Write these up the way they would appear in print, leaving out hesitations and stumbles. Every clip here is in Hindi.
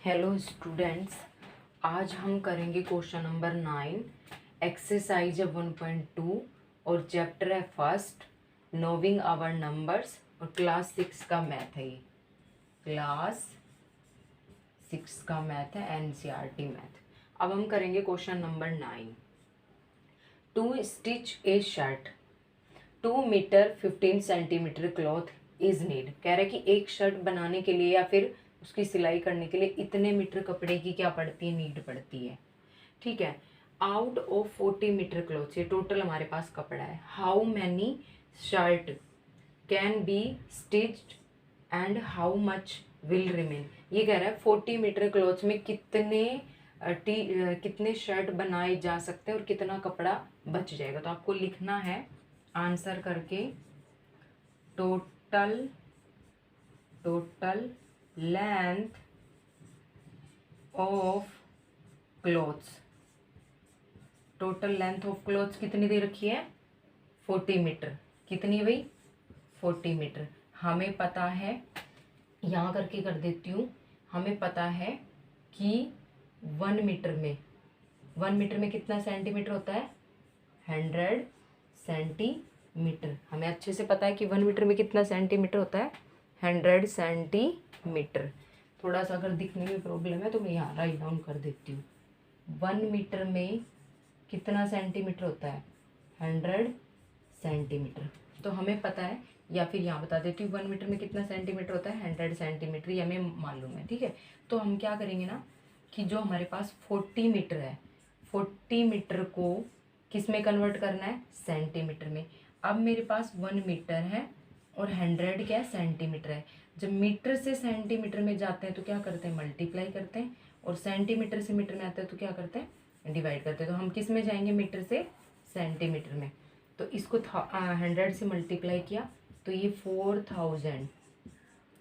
हेलो स्टूडेंट्स, आज हम करेंगे क्वेश्चन नंबर 9 एक्सरसाइज 1.2 और चैप्टर है फर्स्ट नोविंग आवर नंबर्स और क्लास 6 का मैथ है। ये क्लास 6 का मैथ है, एनसीईआरटी मैथ। अब हम करेंगे question number 9। To stitch a shirt 2 metre 15 centimetre cloth is need. कह रहे कि एक शर्ट बनाने के लिए या फिर उसकी सिलाई करने के लिए इतने मीटर कपड़े की क्या पड़ती है, नीड पड़ती है। ठीक है, आउट ऑफ 40 मीटर क्लॉथ, ये टोटल हमारे पास कपड़ा है। How many shirt can B stitched and how much will remain. ये कह रहा है 40 मीटर क्लॉथ में कितने शर्ट बनाए जा सकते हैं और कितना कपड़ा बच जाएगा। तो आपको लिखना है आंसर करके total length of clothes. Total length of clothes कितनी दे रखी है, 40 मीटर। कितनी है भाई, 40 मीटर। हमें पता है, यहाँ करके कर देती हूँ, हमें पता है कि 1 मीटर में कितना सेंटीमीटर होता है, 100 सेंटीमीटर। हमें अच्छे से पता है कि 1 मीटर में कितना सेंटीमीटर होता है, 100 सेंटीमीटर। थोड़ा सा अगर दिखने में प्रॉब्लम है तो मैं यहाँ राइट डाउन कर देती हूँ। 1 मीटर में कितना सेंटीमीटर होता है, 100 सेंटीमीटर। तो हमें पता है, या फिर यहाँ बता देती हूँ 1 मीटर में कितना सेंटीमीटर होता है, 100 सेंटीमीटर, ये हमें मालूम है। ठीक है, तो हम क्या करेंगे ना कि जो हमारे पास 40 मीटर है, 40 मीटर को किस में कन्वर्ट करना है, सेंटीमीटर में। अब मेरे पास 1 मीटर है और 100 क्या है, सेंटीमीटर है। जब मीटर से सेंटीमीटर में जाते हैं तो क्या करते हैं, मल्टीप्लाई करते हैं, और सेंटीमीटर से मीटर में आते हैं तो क्या करते हैं, डिवाइड करते हैं। तो हम किस में जाएंगे, मीटर से सेंटीमीटर में। तो इसको 100 से मल्टीप्लाई किया तो ये 4000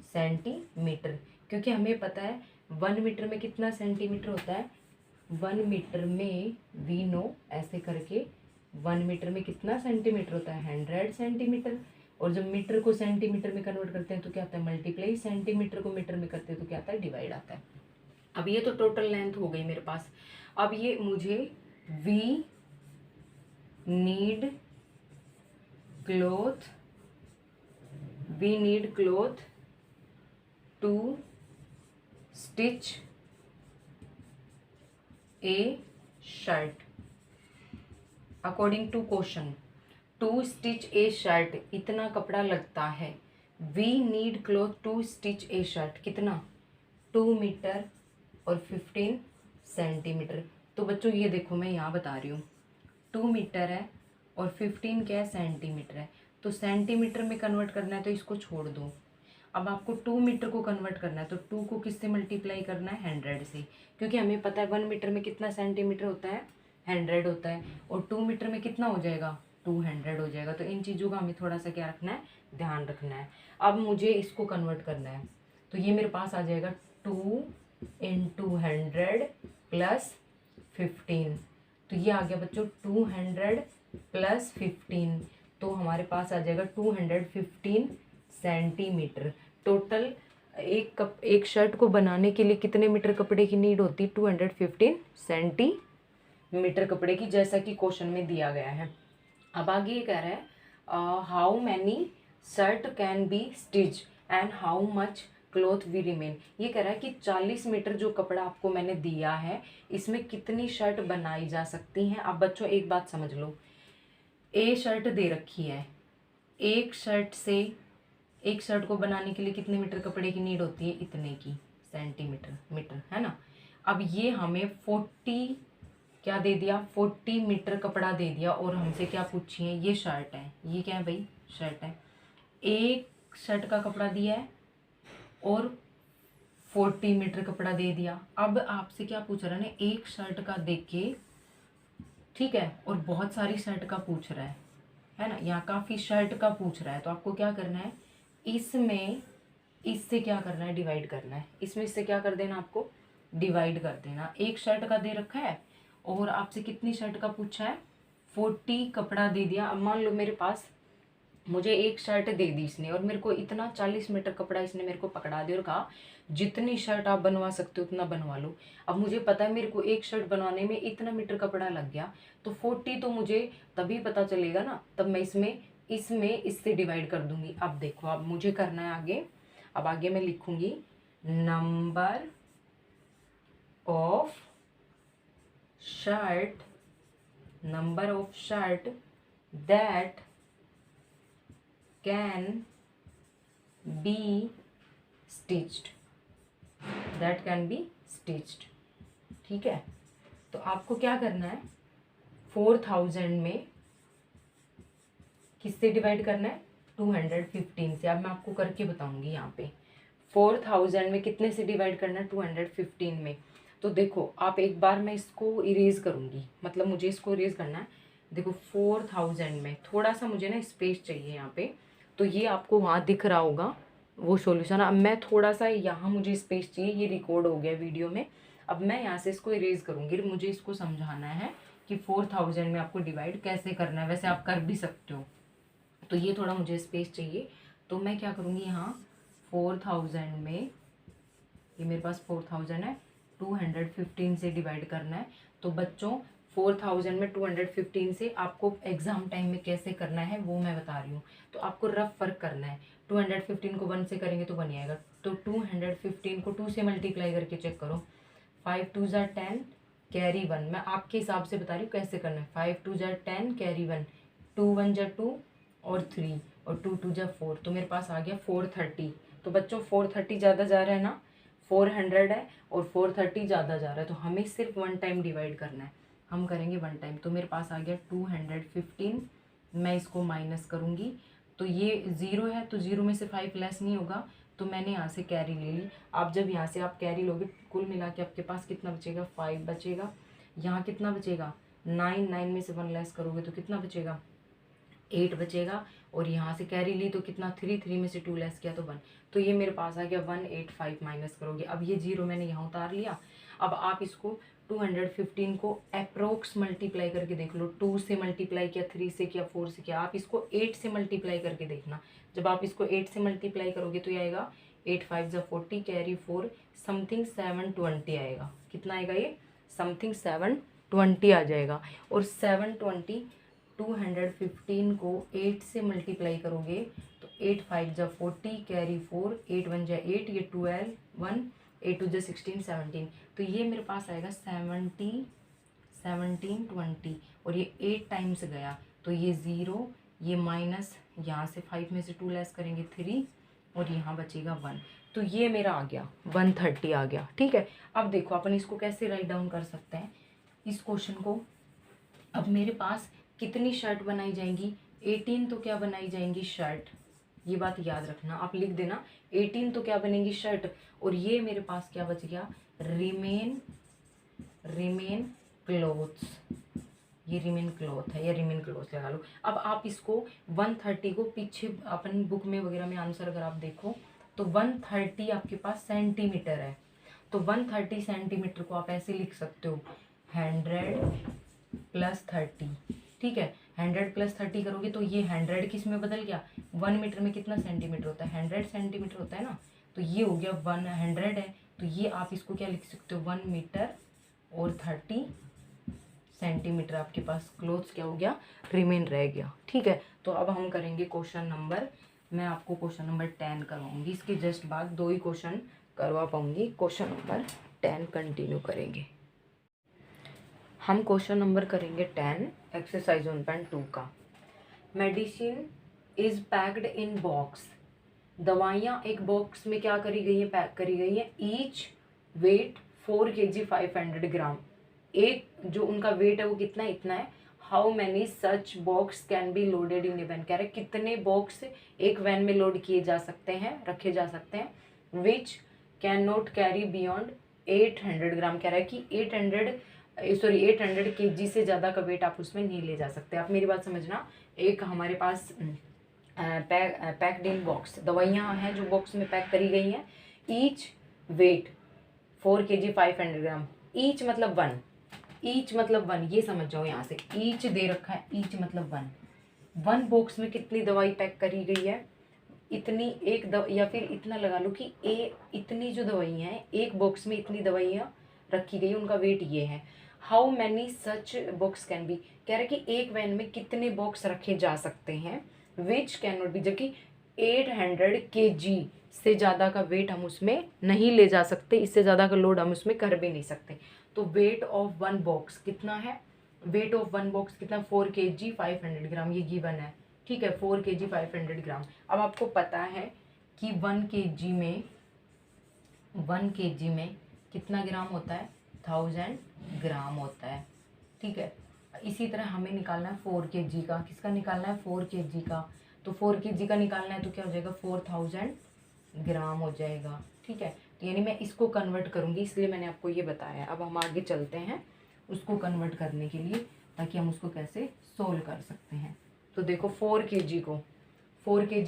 सेंटीमीटर। क्योंकि हमें पता है 1 मीटर में कितना सेंटीमीटर होता है, 1 मीटर में वी नो ऐसे करके 1 मीटर में कितना सेंटीमीटर होता है, 100 सेंटीमीटर। और जब मीटर को सेंटीमीटर में कन्वर्ट करते हैं तो क्या आता है, मल्टीप्लाई। सेंटीमीटर को मीटर में करते हैं तो क्या आता है, डिवाइड आता है। अब ये तो टोटल लेंथ हो गई मेरे पास। अब ये मुझे we need cloth to stitch a shirt according to question. To stitch a shirt इतना कपड़ा लगता है। We need cloth to stitch a shirt कितना, 2 मीटर और 15 सेंटीमीटर। तो बच्चों ये देखो, मैं यहाँ बता रही हूँ 2 मीटर है और 15 क्या है, सेंटीमीटर है। तो सेंटीमीटर में कन्वर्ट करना है तो इसको छोड़ दो। अब आपको 2 मीटर को कन्वर्ट करना है तो 2 को किससे मल्टीप्लाई करना है, 100 से। क्योंकि हमें पता है 1 मीटर में कितना सेंटीमीटर होता है, 100 होता है, और 2 मीटर में कितना हो जाएगा, 200 हो जाएगा। तो इन चीज़ों का हमें थोड़ा सा क्या रखना है, ध्यान रखना है। अब मुझे इसको कन्वर्ट करना है तो ये मेरे पास आ जाएगा 2 × 100 + 15। तो ये आ गया बच्चों 200 + 15। तो हमारे पास आ जाएगा 215 सेंटीमीटर। टोटल एक शर्ट को बनाने के लिए कितने मीटर कपड़े की नीड होती है, 215 सेंटीमीटर कपड़े की, जैसा कि क्वेश्चन में दिया गया है। अब आगे ये कह रहा है how many shirt can be stitch and how much cloth we remain. ये कह रहा है कि 40 मीटर जो कपड़ा आपको मैंने दिया है इसमें कितनी शर्ट बनाई जा सकती हैं। अब बच्चों एक बात समझ लो, ए शर्ट दे रखी है, एक शर्ट को बनाने के लिए कितने मीटर कपड़े की नीड होती है, इतने की मीटर है ना। अब ये हमें 40 क्या दे दिया, 40 मीटर कपड़ा दे दिया, और हमसे क्या पूछिए, ये शर्ट है, ये क्या है भाई, शर्ट है। एक शर्ट का कपड़ा दिया है और 40 मीटर कपड़ा दे दिया। अब आपसे क्या पूछ रहा है ना, एक शर्ट का देख के, ठीक है, और बहुत सारी शर्ट का पूछ रहा है ना, यहाँ काफ़ी शर्ट का पूछ रहा है। तो आपको क्या करना है, इसमें इससे क्या करना है, डिवाइड करना है। इसमें इससे क्या कर देना, आपको डिवाइड कर देना। एक शर्ट का दे रखा है और आपसे कितनी शर्ट का पूछा है, 40 कपड़ा दे दिया। अब मान लो मेरे पास मुझे एक शर्ट दे दी इसने और मेरे को इतना 40 मीटर कपड़ा इसने मेरे को पकड़ा दिया और कहा जितनी शर्ट आप बनवा सकते हो उतना बनवा लो। अब मुझे पता है मेरे को एक शर्ट बनवाने में इतना मीटर कपड़ा लग गया, तो 40 तो मुझे तभी पता चलेगा ना, तब मैं इसमें इसमें इससे डिवाइड कर दूंगी। अब देखो अब मुझे करना है आगे। अब आगे मैं लिखूंगी number of shirt that can be stitched. ठीक है, तो आपको क्या करना है, 4000 में किससे डिवाइड करना है, 215 से। अब मैं आपको करके बताऊंगी यहाँ पे 4000 में कितने से डिवाइड करना है, 215 में। तो देखो आप एक बार मैं इसको इरेज करूंगी, मतलब मुझे इसको इरेज करना है। देखो 4000 में थोड़ा सा मुझे ना स्पेस चाहिए यहाँ पे, तो ये आपको वहाँ दिख रहा होगा वो सॉल्यूशन। अब मैं थोड़ा सा यहाँ मुझे स्पेस चाहिए, ये रिकॉर्ड हो गया वीडियो में। अब मैं यहाँ से इसको इरेज करूँगी, मुझे इसको समझाना है कि 4000 में आपको डिवाइड कैसे करना है। वैसे आप कर भी सकते हो, तो ये थोड़ा मुझे स्पेस चाहिए। तो मैं क्या करूँगी, यहाँ 4000 में, ये मेरे पास 4000 है, 215 से डिवाइड करना है। तो बच्चों 4000 में 215 से आपको एग्जाम टाइम में कैसे करना है वो मैं बता रही हूँ। तो आपको रफ फर्क करना है, 215 को 1 से करेंगे तो 1 ही आएगा, तो 215 को 2 से मल्टीप्लाई करके चेक करो। 5 2 ज़ा 10 कैरी 1, मैं आपके हिसाब से बता रही हूँ कैसे करना है। 5 2 ज़ा 10 कैरी 1, 2 1 ज़ा 2 और 3 और 2 2 ज़ा 4, तो मेरे पास आ गया 430। तो बच्चों 430 ज़्यादा जा रहा है ना, 400 है और 430 ज़्यादा जा रहा है, तो हमें सिर्फ 1 टाइम डिवाइड करना है। हम करेंगे 1 टाइम, तो मेरे पास आ गया 215। मैं इसको माइनस करूँगी, तो ये 0 है, तो 0 में से 5 लेस नहीं होगा, तो मैंने यहाँ से कैरी ले ली। आप जब यहाँ से आप कैरी लोगे, कुल मिला के आपके पास कितना बचेगा, 5 बचेगा। यहाँ कितना बचेगा, 9, 9 में से 1 लेस करोगे तो कितना बचेगा, 8 बचेगा। और यहाँ से कैरी ली तो कितना, 3, 3 में से 2 लेस किया तो 1, तो ये मेरे पास आ गया 185 माइनस करोगे। अब ये 0 मैंने यहाँ उतार लिया। अब आप इसको 215 को अप्रोक्स मल्टीप्लाई करके देख लो, 2 से मल्टीप्लाई किया, 3 से किया, 4 से किया, आप इसको 8 से मल्टीप्लाई करके देखना। जब आप इसको 8 से मल्टीप्लाई करोगे तो ये आएगा 8 5 ज़ा 40 कैरी 4 समथिंग 720 आएगा। कितना आएगा, ये समथिंग 720 आ जाएगा। और 720 215 को 8 से मल्टीप्लाई करोगे तो 8 5 ज़ा 40 कैरी 4, 8 1 ज़ा 8, ये 12 1, 8 2 ज़ा 16 17, तो ये मेरे पास आएगा 1720। और ये 8 टाइम्स गया, तो ये 0, ये माइनस, यहाँ से 5 में से 2 लेस करेंगे 3 और यहाँ बचेगा 1, तो ये मेरा आ गया 130 आ गया। ठीक है, अब देखो अपन इसको कैसे राइट डाउन कर सकते हैं इस क्वेश्चन को। अब मेरे पास कितनी शर्ट बनाई जाएंगी, 18 तो क्या बनाई जाएंगी शर्ट, ये बात याद रखना, आप लिख देना 18 तो क्या बनेंगी शर्ट। और ये मेरे पास क्या बच गया, रिमेन क्लोथ्स, ये रिमेन क्लॉथ है या रिमेन क्लोथ लगा लो। अब आप इसको 130 को पीछे अपन बुक में वगैरह में आंसर अगर आप देखो तो 130 आपके पास सेंटीमीटर है, तो 130 सेंटीमीटर को आप ऐसे लिख सकते हो 100 प्लस 30। ठीक है, 100 प्लस 30 करोगे तो ये 100 किस में बदल गया, 1 मीटर में कितना सेंटीमीटर होता है, 100 सेंटीमीटर होता है ना, तो ये हो गया 100 है, तो ये आप इसको क्या लिख सकते हो 1 मीटर और 30 सेंटीमीटर आपके पास क्लोथ्स क्या हो गया, रिमेन रह गया। ठीक है, तो अब हम करेंगे क्वेश्चन नंबर, मैं आपको क्वेश्चन नंबर 10 करवाऊंगी, इसके जस्ट बाद 2 ही क्वेश्चन करवा पाऊंगी। क्वेश्चन नंबर 10 कंटिन्यू करेंगे। हम क्वेश्चन नंबर करेंगे 10 एक्सरसाइज 1.2 का। Medicine is packed in box, दवाइयाँ एक बॉक्स में क्या करी गई है, पैक करी गई है। ईच वेट 4 kg 500 ग्राम, एक जो उनका वेट है वो कितना है, इतना है। How many such box can be loaded in a van, कह रहे कितने बॉक्स एक वैन में लोड किए जा सकते हैं, रखे जा सकते हैं। Which can not carry beyond 800 ग्राम, कह रहा है कि 800 kg से ज़्यादा का वेट आप उसमें नहीं ले जा सकते। आप मेरी बात समझना, एक हमारे पास पैक्ड इन बॉक्स दवाइयाँ हैं जो बॉक्स में पैक करी गई हैं। ईच वेट 4 kg 500 ग्राम, ईच मतलब 1, ईच मतलब 1, ये समझ जाओ यहाँ से, ईच दे रखा है, ईच मतलब 1, 1 बॉक्स में कितनी दवाई पैक करी गई है, इतनी एक या फिर इतना लगा लो कि इतनी जो दवाइयाँ हैं, एक बॉक्स में इतनी दवाइयाँ रखी गई, उनका वेट ये है। How many such box can B, कह रहे कि एक वैन में कितने बॉक्स रखे जा सकते हैं, विच कैन नॉट बी, जबकि 800 kg से ज़्यादा का वेट हम उसमें नहीं ले जा सकते, इससे ज़्यादा का लोड हम उसमें कर भी नहीं सकते। तो वेट ऑफ 1 बॉक्स कितना है, वेट ऑफ 1 बॉक्स कितना, 4 kg 500 ग्राम, ये गिवन है, ठीक है, 4 kg 500 ग्राम। अब आपको पता है कि 1 kg में कितना ग्राम होता है, 1000 ग्राम होता है, ठीक है। इसी तरह हमें निकालना है 4 kg का, किसका निकालना है, 4 kg का। तो 4 kg का निकालना है तो क्या हो जाएगा, 4000 ग्राम हो जाएगा, ठीक है। तो यानी मैं इसको कन्वर्ट करूँगी, इसलिए मैंने आपको ये बताया। अब हम आगे चलते हैं उसको कन्वर्ट करने के लिए, ताकि हम उसको कैसे सोल्व कर सकते हैं। तो देखो 4 kg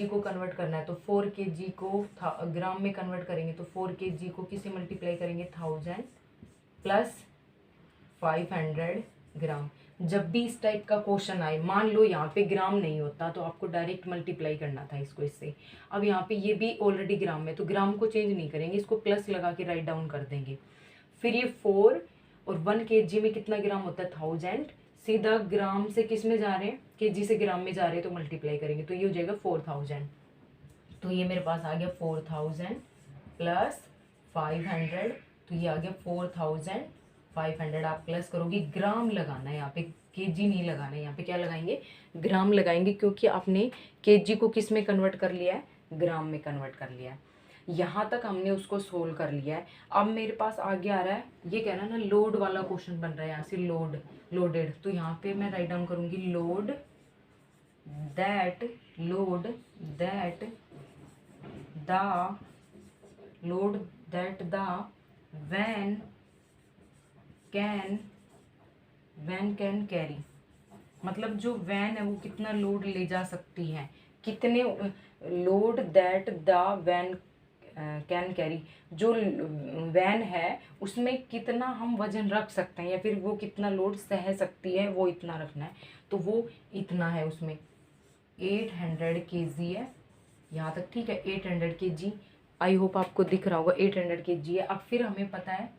को कन्वर्ट करना है, तो 4 kg को ग्राम में कन्वर्ट करेंगे, तो 4 kg को किससे मल्टीप्लाई करेंगे, 1000 प्लस 500 ग्राम। जब भी इस टाइप का क्वेश्चन आए, मान लो यहाँ पे ग्राम नहीं होता तो आपको डायरेक्ट मल्टीप्लाई करना था इसको इससे। अब यहाँ पे ये भी ऑलरेडी ग्राम में, तो ग्राम को चेंज नहीं करेंगे, इसको प्लस लगा के राइट डाउन कर देंगे। फिर ये 4 और 1 kg में कितना ग्राम होता है, 1000, सीधा ग्राम से किस में जा रहे हैं, kg से ग्राम में जा रहे हैं, तो मल्टीप्लाई करेंगे, तो ये हो जाएगा 4000। तो ये मेरे पास आ गया 4000 प्लस 500, तो ये आ गया 4500। आप प्लस करोगे, ग्राम लगाना है यहाँ पे, केजी नहीं लगाना है यहाँ पे, क्या लगाएंगे, ग्राम लगाएंगे, क्योंकि आपने केजी को किस में कन्वर्ट कर लिया है, ग्राम में कन्वर्ट कर लिया है। यहाँ तक हमने उसको सोल्व कर लिया है। अब मेरे पास आगे आ रहा है, ये कहना ना लोड वाला क्वेश्चन बन रहा है, यहाँ से लोडेड, तो यहाँ पे मैं राइट डाउन करूँगी load that the van can carry, मतलब जो वैन है वो कितना लोड ले जा सकती है, कितने load that the van can carry, जो वैन है उसमें कितना हम वजन रख सकते हैं, या फिर वो कितना लोड सह सकती है, वो इतना रखना है। तो वो इतना है, उसमें 800 kg है यहाँ तक, ठीक है, 800 kg। आई होप आपको दिख रहा होगा 800 kg है। अब फिर हमें पता है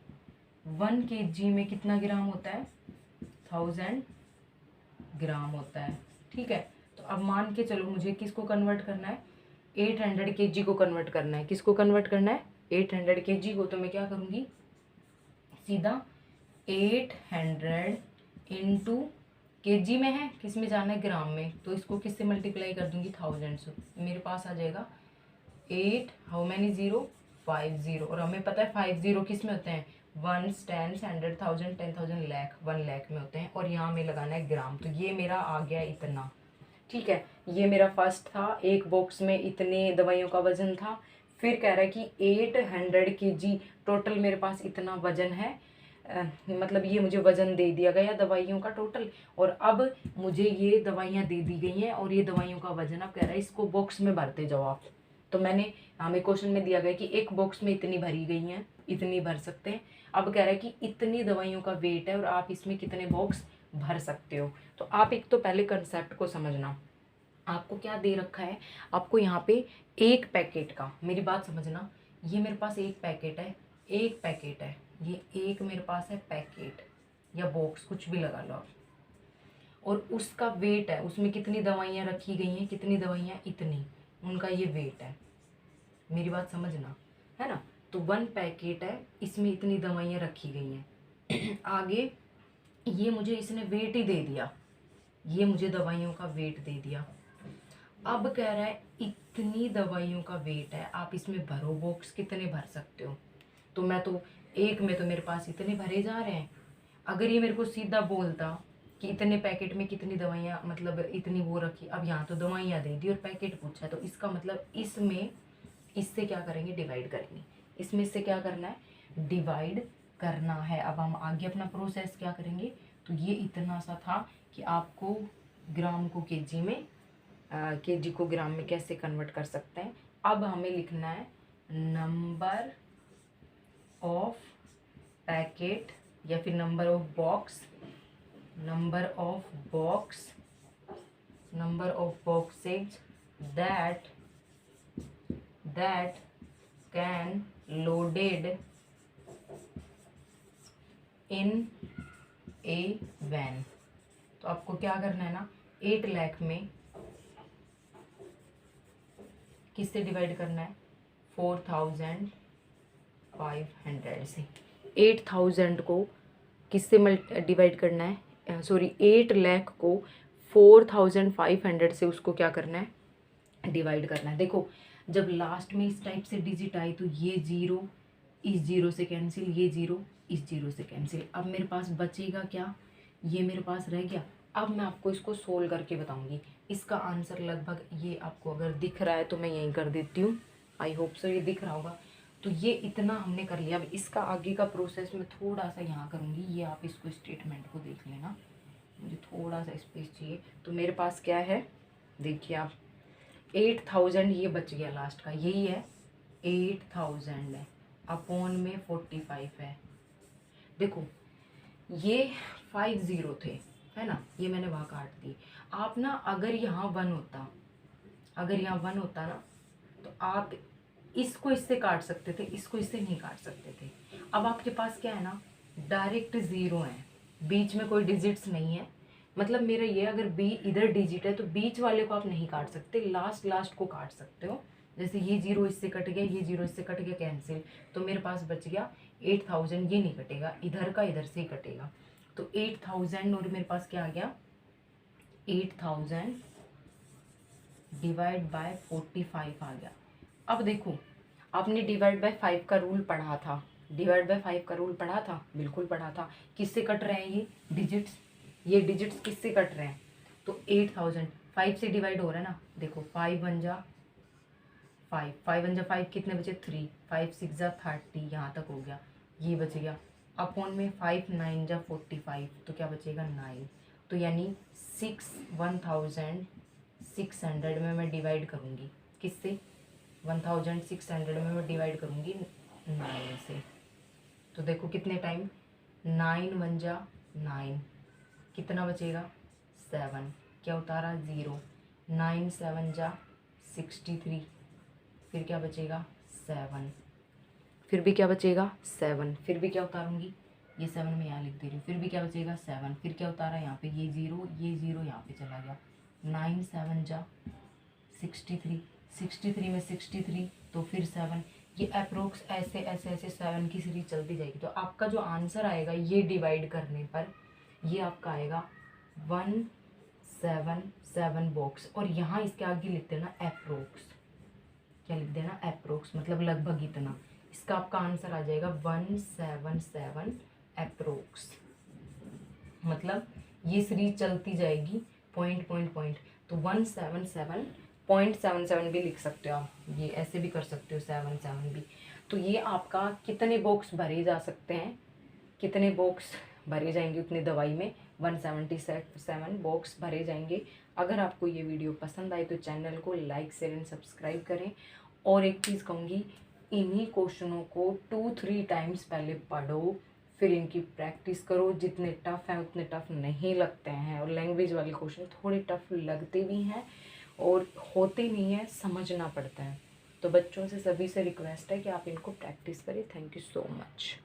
1 kg में कितना ग्राम होता है, 1000 ग्राम होता है, ठीक है। तो अब मान के चलो मुझे किसको कन्वर्ट करना है, 800 kg को कन्वर्ट करना है, किसको कन्वर्ट करना है, 800 kg को। तो मैं क्या करूँगी, सीधा 800 इंटू kg में है, किस में जाना है, ग्राम में, तो इसको किससे मल्टीप्लाई कर दूंगी, 1000 से, मेरे पास आ जाएगा 8 हाउ मैनी 0 50, और हमें पता है 50 किस में होते हैं, 1 10 100 1000 10,000 लाख 1 लाख में होते हैं, और यहाँ हमें लगाना है ग्राम। तो ये मेरा आ गया इतना, ठीक है। ये मेरा फर्स्ट था, एक बॉक्स में इतने दवाइयों का वजन था। फिर कह रहा है कि 800 kg टोटल मेरे पास इतना वजन है, मतलब ये मुझे वजन दे दिया गया दवाइयों का टोटल, और अब मुझे ये दवाइयाँ दे दी गई हैं, और ये दवाइयों का वजन अब कह रहा है इसको बॉक्स में भरते जाओ आप। तो मैंने हमें क्वेश्चन में दिया गया कि एक बॉक्स में इतनी भरी गई हैं, इतनी भर सकते हैं। अब कह रहा है कि इतनी दवाइयों का वेट है और आप इसमें कितने बॉक्स भर सकते हो। तो आप एक तो पहले कंसेप्ट को समझना, आपको क्या दे रखा है, आपको यहाँ पे एक पैकेट का, मेरी बात समझना, ये मेरे पास एक पैकेट है, ये एक मेरे पास है पैकेट या बॉक्स, कुछ भी लगा लो आप, और उसका वेट है, उसमें कितनी दवाइयाँ रखी गई हैं, कितनी दवाइयाँ, इतनी, उनका ये वेट है, मेरी बात समझना, है ना। तो 1 पैकेट है, इसमें इतनी दवाइयाँ रखी गई हैं। आगे ये मुझे इसने वेट ही दे दिया, ये मुझे दवाइयों का वेट दे दिया। अब कह रहा है इतनी दवाइयों का वेट है, आप इसमें भरो बॉक्स, कितने भर सकते हो। तो मैं तो एक में तो मेरे पास इतने भरे जा रहे हैं। अगर ये मेरे को सीधा बोलता कि इतने पैकेट में कितनी दवाइयाँ, मतलब इतनी वो रखी, अब यहाँ तो दवाइयाँ दे दी और पैकेट पूछा, तो इसका मतलब इसमें इससे क्या करेंगे, डिवाइड करेंगे, इसमें इससे क्या करना है, डिवाइड करना है। अब हम आगे अपना प्रोसेस क्या करेंगे, तो ये इतना सा था कि आपको ग्राम को केजी में, केजी को ग्राम में कैसे कन्वर्ट कर सकते हैं। अब हमें लिखना है नंबर ऑफ पैकेट या फिर number of box number of boxes that can loaded in a van। तो आपको क्या करना है ना, 8 लाख में किससे डिवाइड करना है, 4500 से। 8000 को किससे डिवाइड करना है, सॉरी 8 लाख को 4500 से उसको क्या करना है, डिवाइड करना है। देखो जब लास्ट में इस टाइप से डिजिट आए तो ये 0 इस 0 से कैंसिल, ये 0 इस 0 से कैंसिल। अब मेरे पास बचेगा क्या, ये मेरे पास रह गया। अब मैं आपको इसको सोल्व करके बताऊंगी। इसका आंसर लगभग ये आपको अगर दिख रहा है तो मैं यहीं कर देती हूँ, आई होप सो ये दिख रहा होगा। तो ये इतना हमने कर लिया। अब इसका आगे का प्रोसेस मैं थोड़ा सा यहाँ करूँगी, ये आप इसको स्टेटमेंट को देख लेना, मुझे थोड़ा सा स्पेस चाहिए। तो मेरे पास क्या है, देखिए आप 8000 ये बच गया लास्ट का, यही है 8000 है, अपॉन में 45 है। देखो ये 50 थे, है ना, ये मैंने वहाँ काट दी। आप ना अगर यहाँ 1 होता, अगर यहाँ 1 होता ना तो आप इसको इससे काट सकते थे, इसको इससे नहीं काट सकते थे। अब आपके पास क्या है ना, डायरेक्ट 0 है, बीच में कोई डिजिट्स नहीं है। मतलब मेरा ये, अगर बी इधर डिजिट है तो बीच वाले को आप नहीं काट सकते, लास्ट को काट सकते हो। जैसे ये 0 इससे कट गया, ये 0 इससे कट गया, कैंसिल। तो मेरे पास बच गया 8000, ये नहीं कटेगा, इधर का इधर से ही कटेगा। तो 8000 और मेरे पास क्या आ गया, 8000 डिवाइड बाय 45 आ गया। अब देखो आपने डिवाइड बाय 5 का रूल पढ़ा था, डिवाइड बाय 5 का रूल पढ़ा था, बिल्कुल पढ़ा था। किससे कट रहे हैं ये डिजिट्स, ये डिजिट्स किससे कट रहे हैं, तो 8000 5 से डिवाइड हो रहा है ना। देखो 5 1 जा 5, 5 1 जा 5, कितने बचे 3, 5 6 जा 30, यहाँ तक हो गया, ये बच गया। अपॉन में 5 9 जा 45, तो क्या बचेगा 9। तो यानी 1600 में मैं डिवाइड करूँगी, किससे, 1600 में मैं डिवाइड करूँगी 9 से। तो देखो कितने टाइम, 9 1 जा 9, कितना बचेगा 7, क्या उतारा 0, 9 7 जा 63, फिर क्या बचेगा 7, फिर भी क्या बचेगा 7, फिर भी क्या उतारूंगी, ये 7 में यहाँ लिख दे रही हूँ, फिर भी क्या बचेगा 7, फिर क्या उतारा यहाँ पे, ये 0 यहाँ पे चला गया, 9 7 जा 63, 63 में 63 तो फिर 7, ये अप्रोक्स ऐसे ऐसे ऐसे 7 की सीरीज चलती जाएगी। तो आपका जो आंसर आएगा ये डिवाइड करने पर, ये आपका आएगा 177 बॉक्स। और यहाँ इसके आगे लिख देना अप्रोक्स, क्या लिख देना अप्रोक्स, मतलब लगभग इतना। इसका आपका आंसर आ जाएगा 177 अप्रोक्स। मतलब ये सीरीज चलती जाएगी पॉइंट पॉइंट पॉइंट। तो 177.77 भी लिख सकते हो आप, ये ऐसे भी कर सकते हो 77 भी। तो ये आपका कितने बॉक्स भरे जा सकते हैं, कितने बॉक्स भरे जाएंगे उतनी दवाई में, 177 बॉक्स भरे जाएंगे। अगर आपको ये वीडियो पसंद आए तो चैनल को लाइक शेयर एंड सब्सक्राइब करें। और एक चीज़ कहूँगी, इन्हीं क्वेश्चनों को 2-3 टाइम्स पहले पढ़ो, फिर इनकी प्रैक्टिस करो। जितने टफ़ हैं उतने टफ़ नहीं लगते हैं, और लैंग्वेज वाले क्वेश्चन थोड़े टफ़ लगते भी हैं और होते नहीं हैं, समझना पड़ता है। तो बच्चों से सभी से रिक्वेस्ट है कि आप इनको प्रैक्टिस करें। Thank you so much.